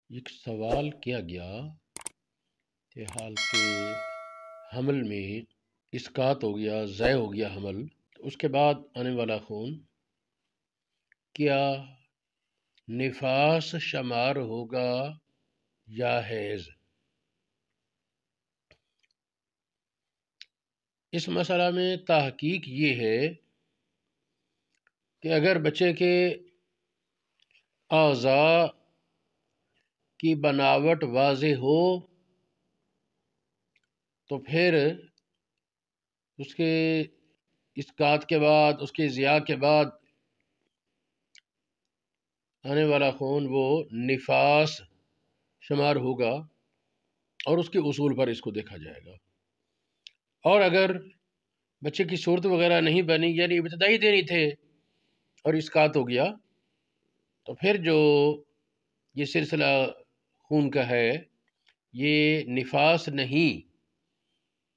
ایک سوال کیا گیا کہ حالت حمل میں اسقاط ہو گیا، ضائع ہو گیا حمل، تو اس کے بعد آنے والا خون کیا نفاس شمار ہوگا یا حیض؟ اس مسئلہ میں تحقیق یہ ہے کہ اگر بچے کے اعضاء کی بناوٹ واضح ہو تو پھر اس کے اسقاط کے بعد، اس کے ضیاع کے بعد آنے والا خون وہ نفاس شمار ہوگا اور اس کے اصول پر اس کو دیکھا جائے گا۔ اور اگر بچے کی صورت وغیرہ نہیں بنی، یعنی ابتدائی دن ہی تھے اور اسقاط ہو گیا، تو پھر جو یہ سلسلہ خون کا ہے یہ نفاس نہیں،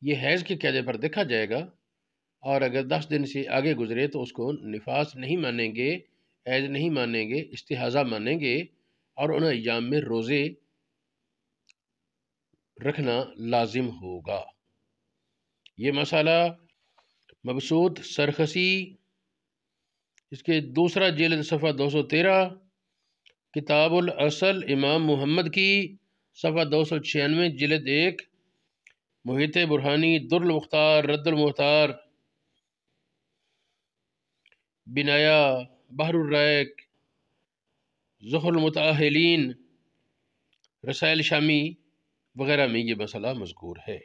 یہ حیض کے قاعدے پر دیکھا جائے گا، اور اگر 10 دن سے آگے گزرے تو اس کو نفاس نہیں مانیں گے، حیض نہیں مانیں گے، استحاضہ مانیں گے، اور ان ایام میں روزے رکھنا لازم ہوگا۔ یہ مسئلہ مبسوط سرخسی اس کے دوسرا جلد صفحہ 213، کتاب الاصل امام محمد کی صفحہ 296، جلد 1، محیط برہانی در المختار رد المختار، بنایا بحر الرائق، ذخر المتأہلین، رسائل شامی وغیرہ میں یہ مسئلہ مذکور ہے۔